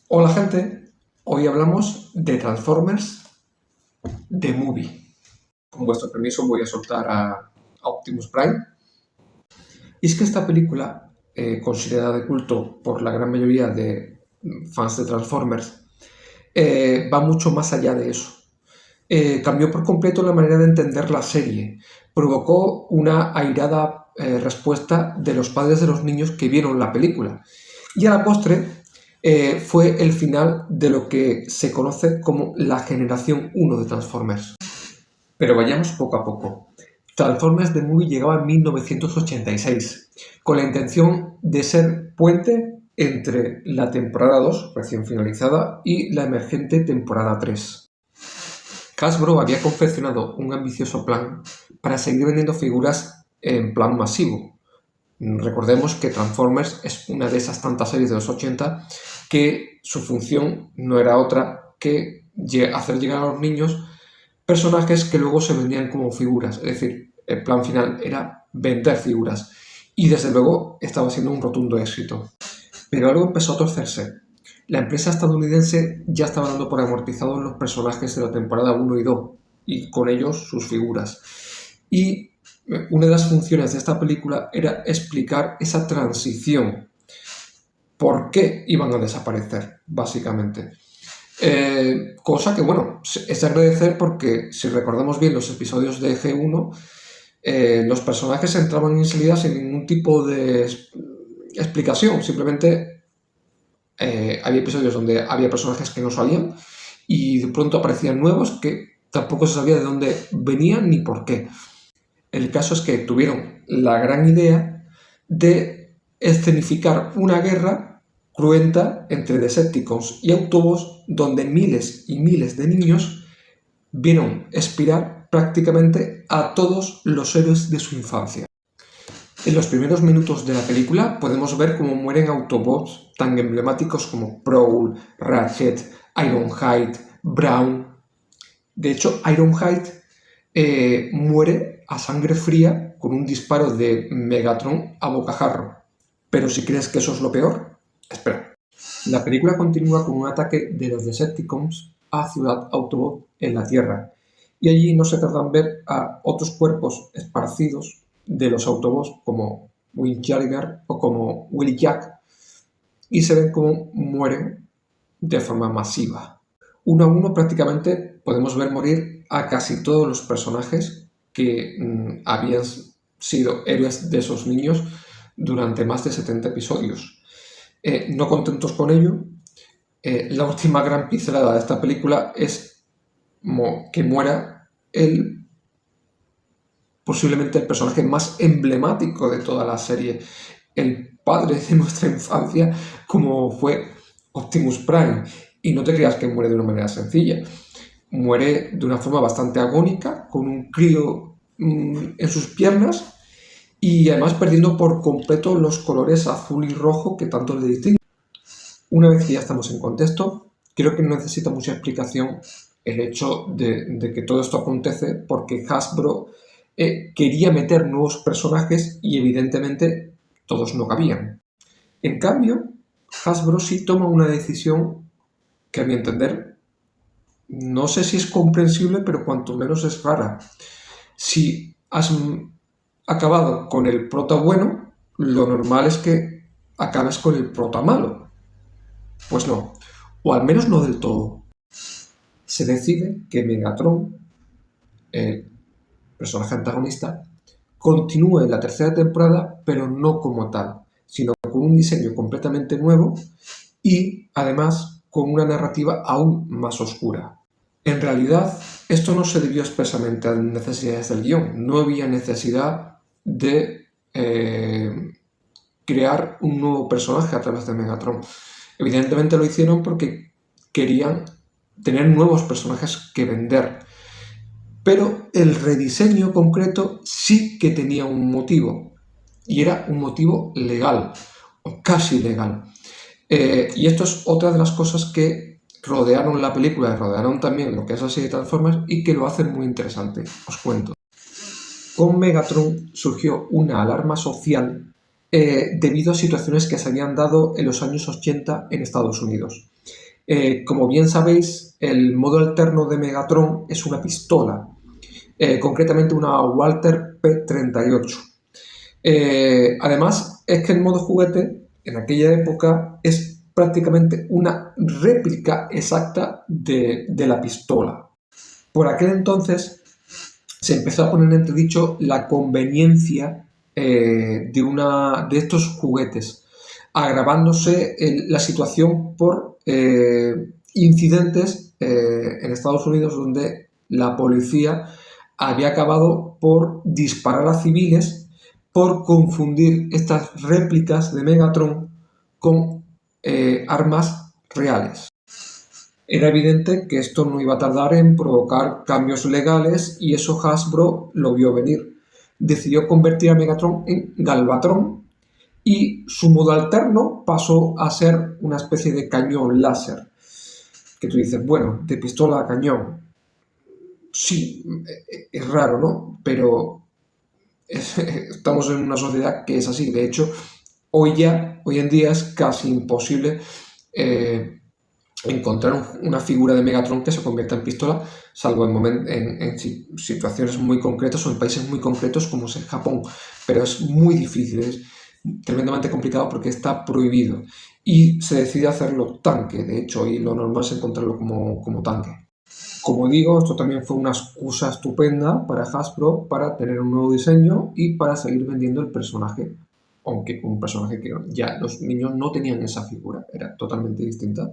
Hola gente, hoy hablamos de Transformers The Movie. Con vuestro permiso voy a soltar a Optimus Prime. Y es que esta película, considerada de culto por la gran mayoría de fans de Transformers, va mucho más allá de eso. Cambió por completo la manera de entender la serie. Provocó una airada respuesta de los padres de los niños que vieron la película. Y a la postre fue el final de lo que se conoce como la generación 1 de Transformers. Pero vayamos poco a poco. Transformers The Movie llegaba en 1986, con la intención de ser puente entre la temporada 2, recién finalizada, y la emergente temporada 3. Hasbro había confeccionado un ambicioso plan para seguir vendiendo figuras en plan masivo. Recordemos que Transformers es una de esas tantas series de los 80 que su función no era otra que hacer llegar a los niños personajes que luego se vendían como figuras. Es decir, el plan final era vender figuras. Y desde luego estaba siendo un rotundo éxito. Pero algo empezó a torcerse. La empresa estadounidense ya estaba dando por amortizados los personajes de la temporada 1 y 2, y con ellos sus figuras. Y una de las funciones de esta película era explicar esa transición. ¿Por qué iban a desaparecer, básicamente? Cosa que, bueno, es de agradecer porque, si recordamos bien los episodios de G1, los personajes entraban y salían sin ningún tipo de explicación. Simplemente había episodios donde había personajes que no salían y de pronto aparecían nuevos que tampoco se sabía de dónde venían ni por qué. El caso es que tuvieron la gran idea de escenificar una guerra cruenta entre Decepticons y Autobots, donde miles y miles de niños vieron expirar prácticamente a todos los héroes de su infancia. En los primeros minutos de la película podemos ver cómo mueren Autobots tan emblemáticos como Prowl, Ratchet, Ironhide, Brown. De hecho, Ironhide muere a sangre fría con un disparo de Megatron a bocajarro. Pero si crees que eso es lo peor, espera. La película continúa con un ataque de los Decepticons a Ciudad Autobot en la Tierra, y allí no se tardan en ver a otros cuerpos esparcidos de los Autobots como Windjammer o como Willy Jack, y se ven cómo mueren de forma masiva. Uno a uno prácticamente podemos ver morir a casi todos los personajes que habían sido héroes de esos niños durante más de 70 episodios. No contentos con ello, la última gran pincelada de esta película es que muera posiblemente el personaje más emblemático de toda la serie, el padre de nuestra infancia, como fue Optimus Prime. Y no te creas que muere de una manera sencilla. Muere de una forma bastante agónica, con un crío en sus piernas, y además perdiendo por completo los colores azul y rojo que tanto le distinguen. Una vez que ya estamos en contexto, creo que no necesita mucha explicación el hecho de que todo esto acontece porque Hasbro quería meter nuevos personajes y evidentemente todos no cabían. En cambio, Hasbro sí toma una decisión que, a mi entender, no sé si es comprensible, pero cuanto menos es rara. Si has acabado con el prota bueno, lo normal es que acabes con el prota malo. Pues no, o al menos no del todo. Se decide que Megatron, el personaje antagonista, continúe en la tercera temporada, pero no como tal, sino con un diseño completamente nuevo y, además, con una narrativa aún más oscura. En realidad, esto no se debió expresamente a necesidades del guión. No había necesidad de crear un nuevo personaje a través de Megatron. Evidentemente lo hicieron porque querían tener nuevos personajes que vender. Pero el rediseño concreto sí que tenía un motivo, y era un motivo legal, o casi legal. Y esto es otra de las cosas que rodearon la película, y rodearon también lo que es la serie de Transformers, y que lo hacen muy interesante. Os cuento. Con Megatron surgió una alarma social debido a situaciones que se habían dado en los años 80 en Estados Unidos. Como bien sabéis, el modo alterno de Megatron es una pistola, concretamente una Walther P38. Además, es que el modo juguete en aquella época es prácticamente una réplica exacta de la pistola. Por aquel entonces se empezó a poner en entredicho la conveniencia de estos juguetes, agravándose la situación por incidentes en Estados Unidos donde la policía había acabado por disparar a civiles por confundir estas réplicas de Megatron con armas reales. Era evidente que esto no iba a tardar en provocar cambios legales y eso Hasbro lo vio venir. Decidió convertir a Megatron en Galvatron y su modo alterno pasó a ser una especie de cañón láser. Que tú dices, bueno, de pistola a cañón. Sí, es raro, ¿no? Pero estamos en una sociedad que es así. De hecho, hoy en día es casi imposible encontrar una figura de Megatron que se convierta en pistola, salvo en situaciones muy concretas o en países muy concretos como es el Japón. Pero es muy difícil, es tremendamente complicado porque está prohibido. Y se decide hacerlo tanque, de hecho, y lo normal es encontrarlo como tanque. Como digo, esto también fue una excusa estupenda para Hasbro para tener un nuevo diseño y para seguir vendiendo el personaje, aunque un personaje que ya los niños no tenían esa figura, era totalmente distinta.